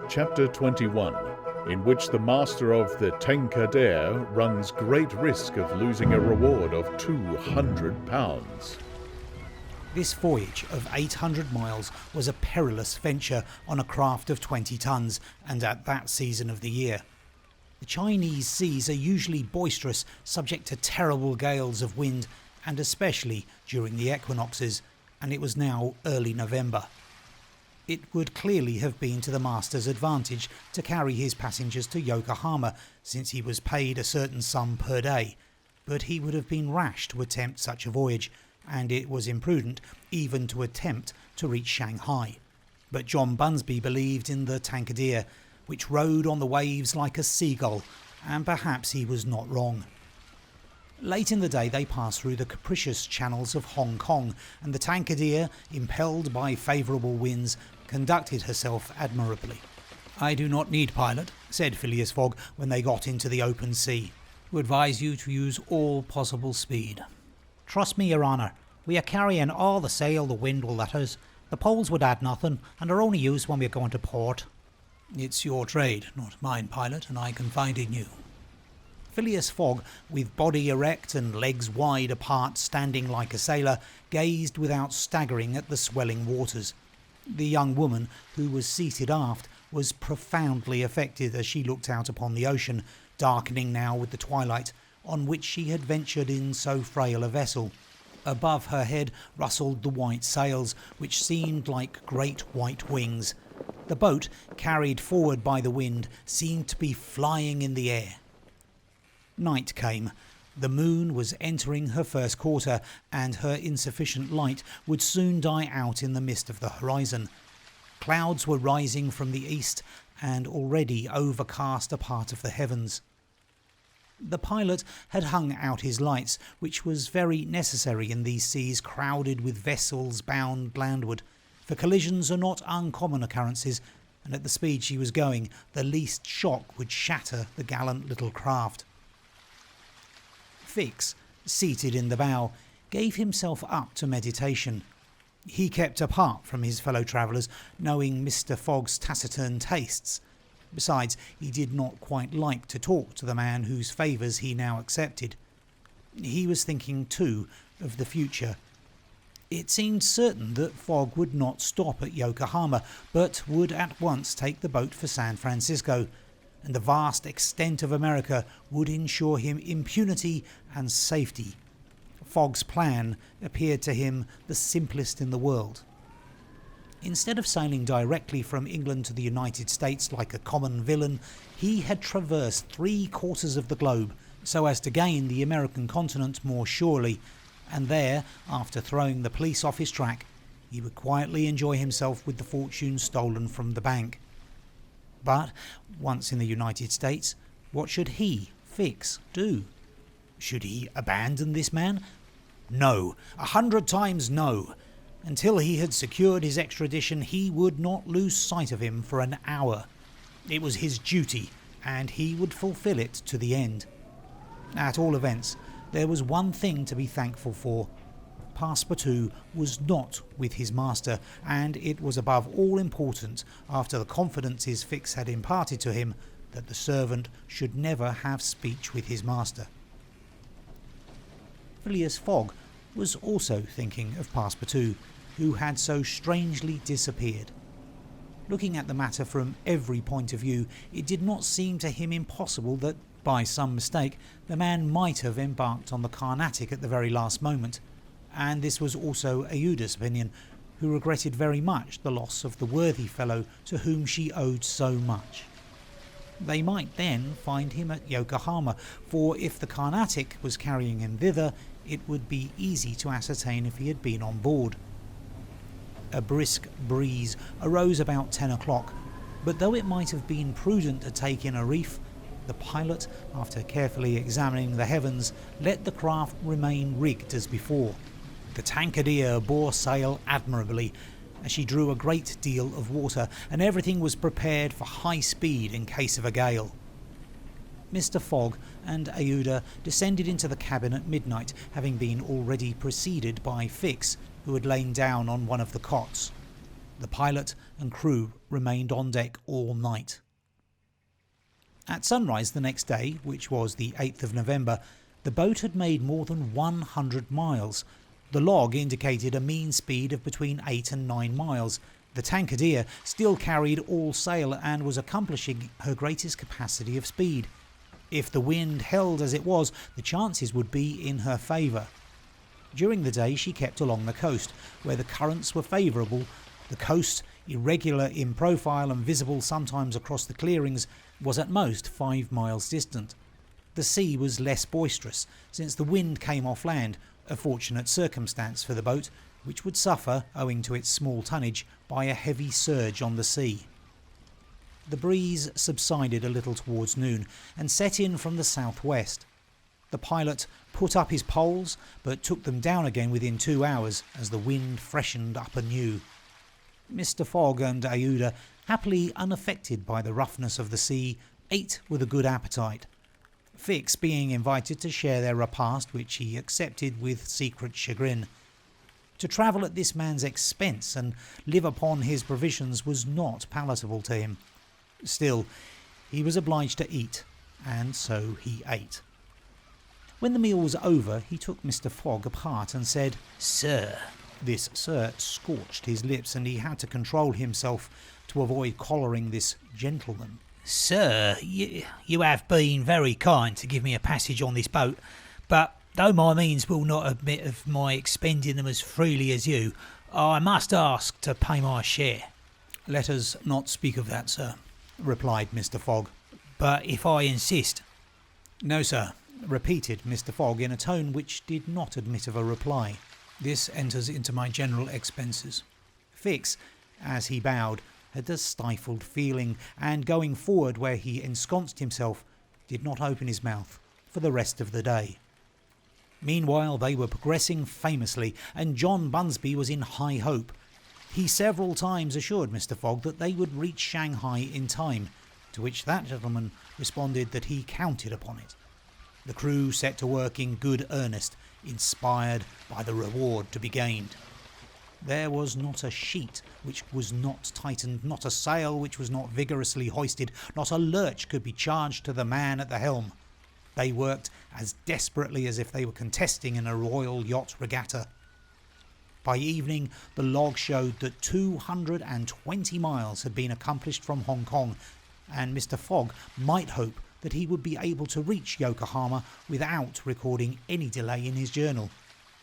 Chapter 21, in which the master of the Tankadere runs great risk of losing a reward of £200. This voyage of 800 miles was a perilous venture on a craft of 20 tons, and at that season of the year. The Chinese seas are usually boisterous, subject to terrible gales of wind, and especially during the equinoxes, and it was now early November. It would clearly have been to the master's advantage to carry his passengers to Yokohama, since he was paid a certain sum per day, but he would have been rash to attempt such a voyage, and it was imprudent even to attempt to reach Shanghai. But John Bunsby believed in the Tankadere, which rode on the waves like a seagull, and perhaps he was not wrong. Late in the day they passed through the capricious channels of Hong Kong, and the Tankadere, impelled by favourable winds, conducted herself admirably. "I do not need pilot," said Phileas Fogg when they got into the open sea. "We advise you to use all possible speed." "Trust me, Your Honour. We are carrying all the sail the wind will let us. The poles would add nothing, and are only used when we are going to port." "It's your trade, not mine, pilot, and I confide in you." Phileas Fogg, with body erect and legs wide apart, standing like a sailor, gazed without staggering at the swelling waters. The young woman, who was seated aft, was profoundly affected as she looked out upon the ocean, darkening now with the twilight, on which she had ventured in so frail a vessel. Above her head rustled the white sails, which seemed like great white wings. The boat, carried forward by the wind, seemed to be flying in the air. Night came. The moon was entering her first quarter, and her insufficient light would soon die out in the mist of the horizon. Clouds were rising from the east, and already overcast a part of the heavens. The pilot had hung out his lights, which was very necessary in these seas crowded with vessels bound landward, for collisions are not uncommon occurrences, and at the speed she was going, the least shock would shatter the gallant little craft. Fix, seated in the bow, gave himself up to meditation. He kept apart from his fellow travellers, knowing Mr. Fogg's taciturn tastes. Besides, he did not quite like to talk to the man whose favours he now accepted. He was thinking, too, of the future. It seemed certain that Fogg would not stop at Yokohama, but would at once take the boat for San Francisco, and the vast extent of America would ensure him impunity and safety. Fogg's plan appeared to him the simplest in the world. Instead of sailing directly from England to the United States like a common villain, he had traversed 3/4 of the globe so as to gain the American continent more surely, and there, after throwing the police off his track, he would quietly enjoy himself with the fortune stolen from the bank. But, once in the United States, what should he, Fix, do? Should he abandon this man? No, 100 times no. Until he had secured his extradition, he would not lose sight of him for an hour. It was his duty, and he would fulfil it to the end. At all events, there was one thing to be thankful for. Passepartout was not with his master, and it was above all important, after the confidences Fix had imparted to him, that the servant should never have speech with his master. Phileas Fogg was also thinking of Passepartout, who had so strangely disappeared. Looking at the matter from every point of view, it did not seem to him impossible that, by some mistake, the man might have embarked on the Carnatic at the very last moment, and this was also Aouda's opinion, who regretted very much the loss of the worthy fellow to whom she owed so much. They might then find him at Yokohama, for if the Carnatic was carrying him thither, it would be easy to ascertain if he had been on board. A brisk breeze arose about 10 o'clock, but though it might have been prudent to take in a reef, the pilot, after carefully examining the heavens, let the craft remain rigged as before. The Tankadere bore sail admirably, as she drew a great deal of water, and everything was prepared for high speed in case of a gale. Mr. Fogg and Aouda descended into the cabin at midnight, having been already preceded by Fix, who had lain down on one of the cots. The pilot and crew remained on deck all night. At sunrise the next day, which was the 8th of November, the boat had made more than 100 miles. The log indicated a mean speed of between 8 and 9 miles. The Tankadere still carried all sail and was accomplishing her greatest capacity of speed. If the wind held as it was, the chances would be in her favour. During the day she kept along the coast, where the currents were favourable. The coast, irregular in profile and visible sometimes across the clearings, was at most 5 miles distant. The sea was less boisterous, since the wind came off land, a fortunate circumstance for the boat, which would suffer, owing to its small tonnage, by a heavy surge on the sea. The breeze subsided a little towards noon and set in from the southwest. The pilot put up his poles, but took them down again within 2 hours as the wind freshened up anew. Mr. Fogg and Aouda, happily unaffected by the roughness of the sea, ate with a good appetite. Fix being invited to share their repast, which he accepted with secret chagrin. To travel at this man's expense and live upon his provisions was not palatable to him. Still, he was obliged to eat, and so he ate. When the meal was over, he took Mr. Fogg apart and said, "Sir." This "sir" scorched his lips, and he had to control himself to avoid collaring this gentleman. "Sir, you have been very kind to give me a passage on this boat, but though my means will not admit of my expending them as freely as you, I must ask to pay my share." "Let us not speak of that, sir," replied Mr. Fogg. "But if I insist—" "No, sir," repeated Mr. Fogg in a tone which did not admit of a reply. "This enters into my general expenses." Fix, as he bowed, had a stifled feeling, and going forward where he ensconced himself, did not open his mouth for the rest of the day. Meanwhile they were progressing famously, and John Bunsby was in high hope. He several times assured Mr. Fogg that they would reach Shanghai in time, to which that gentleman responded that he counted upon it. The crew set to work in good earnest, inspired by the reward to be gained. There was not a sheet which was not tightened, not a sail which was not vigorously hoisted, not a lurch could be charged to the man at the helm. They worked as desperately as if they were contesting in a royal yacht regatta. By evening, the log showed that 220 miles had been accomplished from Hong Kong, and Mr. Fogg might hope that he would be able to reach Yokohama without recording any delay in his journal,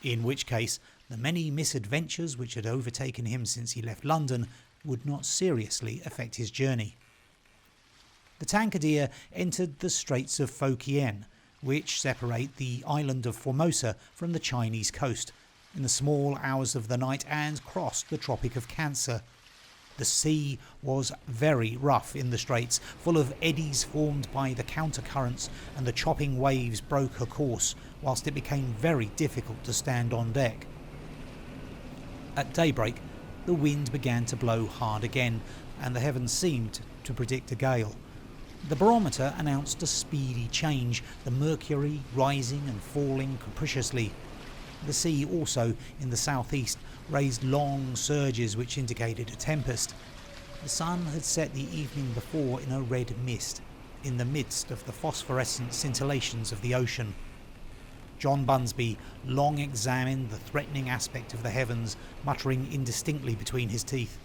in which case the many misadventures which had overtaken him since he left London would not seriously affect his journey. The Tankadere entered the Straits of Fokien, which separate the island of Formosa from the Chinese coast, in the small hours of the night, and crossed the Tropic of Cancer. The sea was very rough in the straits, full of eddies formed by the countercurrents, and the chopping waves broke her course, whilst it became very difficult to stand on deck. At daybreak, the wind began to blow hard again, and the heavens seemed to predict a gale. The barometer announced a speedy change, the mercury rising and falling capriciously. The sea also, in the southeast, raised long surges which indicated a tempest. The sun had set the evening before in a red mist, in the midst of the phosphorescent scintillations of the ocean. John Bunsby long examined the threatening aspect of the heavens, muttering indistinctly between his teeth.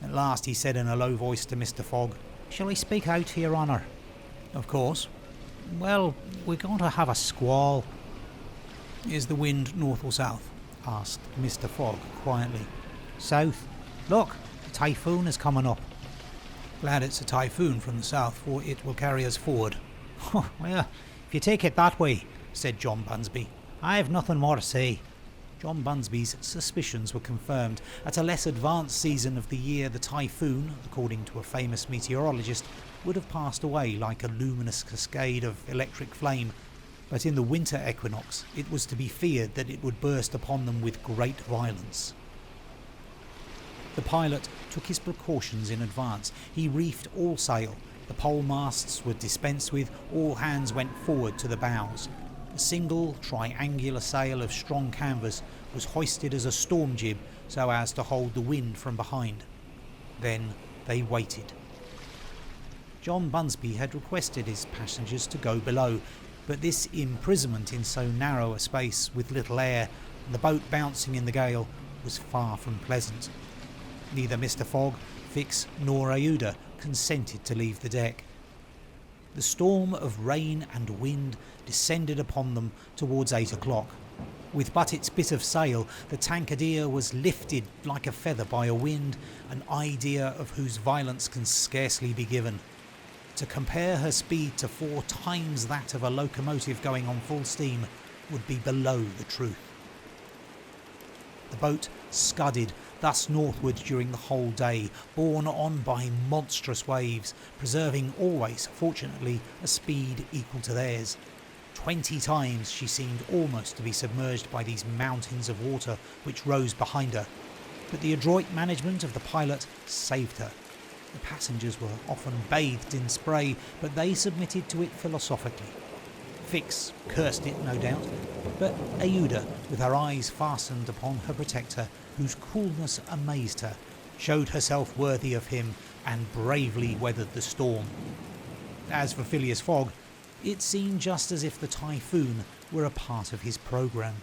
At last he said in a low voice to Mr. Fogg, "Shall I speak out to your honour?" "Of course." "Well, we're going to have a squall." "Is the wind north or south?" asked Mr. Fogg quietly. "South. Look, the typhoon is coming up." "Glad it's a typhoon from the south, for it will carry us forward." "Well, if you take it that way," said John Bunsby, "I have nothing more to say." John Bunsby's suspicions were confirmed. At a less advanced season of the year, the typhoon, according to a famous meteorologist, would have passed away like a luminous cascade of electric flame, but in the winter equinox it was to be feared that it would burst upon them with great violence. The pilot took his precautions in advance. He reefed all sail, the pole masts were dispensed with, all hands went forward to the bows. A single triangular sail of strong canvas was hoisted as a storm jib, so as to hold the wind from behind. Then they waited. John Bunsby had requested his passengers to go below, but this imprisonment in so narrow a space with little air and the boat bouncing in the gale was far from pleasant. Neither Mr. Fogg, Fix nor Aouda consented to leave the deck. The storm of rain and wind descended upon them towards 8 o'clock. With but its bit of sail, the Tankadere was lifted like a feather by a wind, an idea of whose violence can scarcely be given. To compare her speed to 4 times that of a locomotive going on full steam would be below the truth. The boat scudded thus northward during the whole day, borne on by monstrous waves, preserving always, fortunately, a speed equal to theirs. 20 times she seemed almost to be submerged by these mountains of water which rose behind her, but the adroit management of the pilot saved her. The passengers were often bathed in spray, but they submitted to it philosophically. Fix cursed it, no doubt, but Aouda, with her eyes fastened upon her protector, whose coolness amazed her, showed herself worthy of him and bravely weathered the storm. As for Phileas Fogg, it seemed just as if the typhoon were a part of his programme.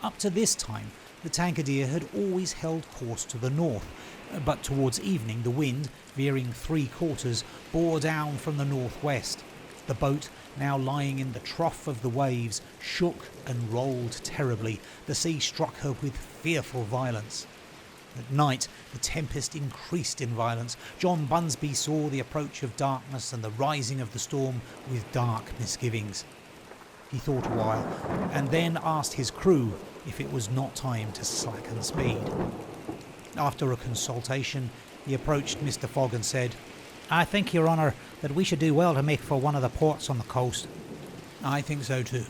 Up to this time, the Tankadere had always held course to the north, but towards evening the wind, veering 3/4, bore down from the northwest. The boat, now lying in the trough of the waves, shook and rolled terribly. The sea struck her with fearful violence. At night, the tempest increased in violence. John Bunsby saw the approach of darkness and the rising of the storm with dark misgivings. He thought a while, and then asked his crew if it was not time to slacken speed. After a consultation, he approached Mr. Fogg and said, "I think, Your Honour, that we should do well to make for one of the ports on the coast." "I think so too."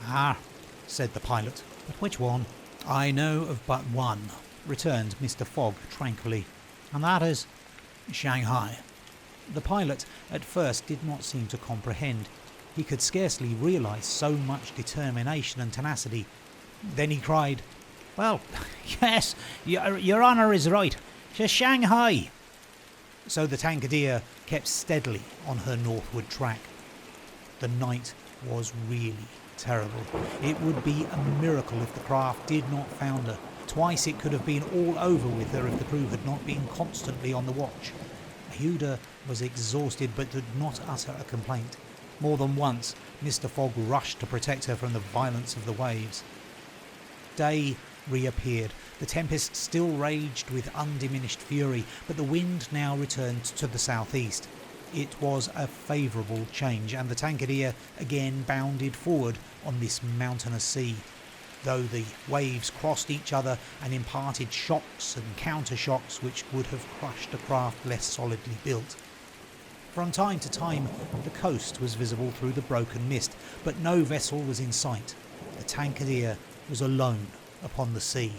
"Ah," said the pilot, "but which one?" "I know of but one," returned Mr. Fogg tranquilly, "and that is?" "Shanghai." The pilot at first did not seem to comprehend. He could scarcely realise so much determination and tenacity. Then he cried, "Well, yes, your Honour is right. 'Tis Shanghai." So the Tankadere kept steadily on her northward track. The night was really terrible. It would be a miracle if the craft did not founder. Twice it could have been all over with her if the crew had not been constantly on the watch. Aouda was exhausted but did not utter a complaint. More than once Mr. Fogg rushed to protect her from the violence of the waves. Day reappeared. The tempest still raged with undiminished fury, but the wind now returned to the southeast. It was a favourable change, and the Tankadere again bounded forward on this mountainous sea, though the waves crossed each other and imparted shocks and counter-shocks which would have crushed a craft less solidly built. From time to time the coast was visible through the broken mist, but no vessel was in sight. The Tankadere was alone upon the sea.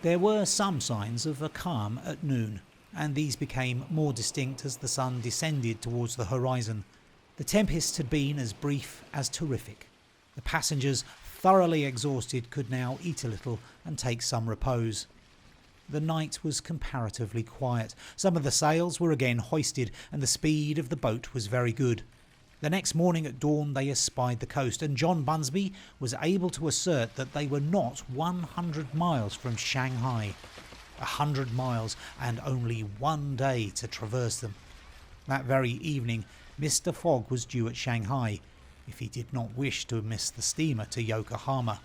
There were some signs of a calm at noon, and these became more distinct as the sun descended towards the horizon. The tempest had been as brief as terrific. The passengers, thoroughly exhausted, could now eat a little and take some repose. The night was comparatively quiet. Some of the sails were again hoisted, and the speed of the boat was very good. The next morning at dawn they espied the coast, and John Bunsby was able to assert that they were not 100 miles from Shanghai. 100 miles, and only 1 day to traverse them. That very evening Mr. Fogg was due at Shanghai, if he did not wish to miss the steamer to Yokohama.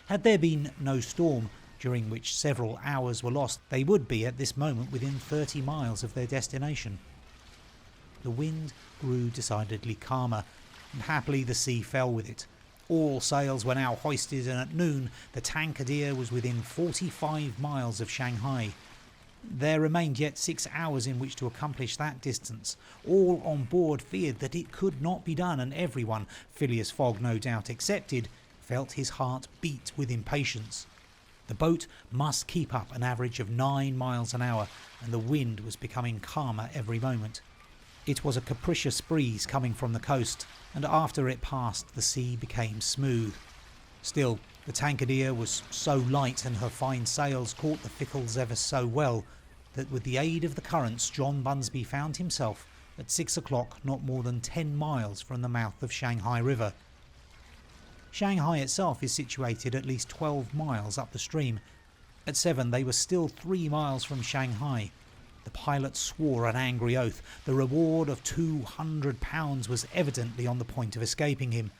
Had there been no storm, during which several hours were lost, they would be at this moment within 30 miles of their destination. The wind grew decidedly calmer, and happily the sea fell with it. All sails were now hoisted, and at noon the Tankadere was within 45 miles of Shanghai. There remained yet 6 hours in which to accomplish that distance. All on board feared that it could not be done, and everyone, Phileas Fogg no doubt excepted, felt his heart beat with impatience. The boat must keep up an average of 9 miles an hour, and the wind was becoming calmer every moment. It was a capricious breeze coming from the coast, and after it passed the sea became smooth. Still, The Tankadere was so light and her fine sails caught the fickles ever so well that with the aid of the currents John Bunsby found himself at 6 o'clock not more than 10 miles from the mouth of Shanghai River. Shanghai itself is situated at least 12 miles up the stream. At 7 they were still 3 miles from Shanghai. The pilot swore an angry oath. The reward of £200 was evidently on the point of escaping him.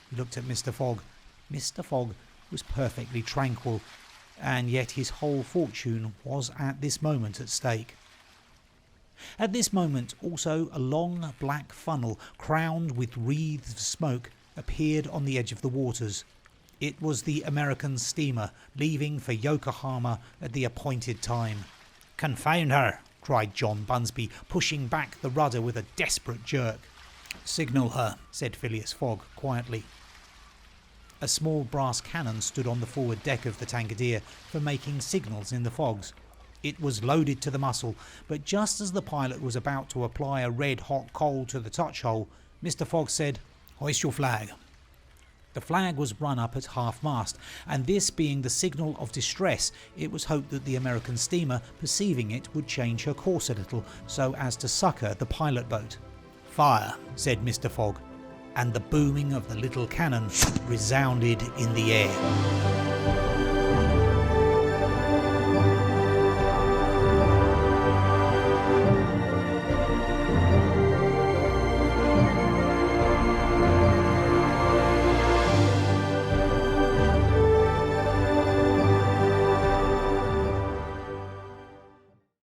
He looked at Mr. Fogg. Mr. Fogg was perfectly tranquil, and yet his whole fortune was at this moment at stake. At this moment also a long black funnel, crowned with wreaths of smoke, appeared on the edge of the waters. It was the American steamer, leaving for Yokohama at the appointed time. "Confound her!" cried John Bunsby, pushing back the rudder with a desperate jerk. "Signal her," said Phileas Fogg quietly. A small brass cannon stood on the forward deck of the Tankadere for making signals in the fogs. It was loaded to the muzzle, but just as the pilot was about to apply a red-hot coal to the touch-hole, Mr. Fogg said, "Hoist your flag." The flag was run up at half-mast, and this being the signal of distress, it was hoped that the American steamer, perceiving it, would change her course a little, so as to succour the pilot boat. "Fire," said Mr. Fogg, and the booming of the little cannon resounded in the air.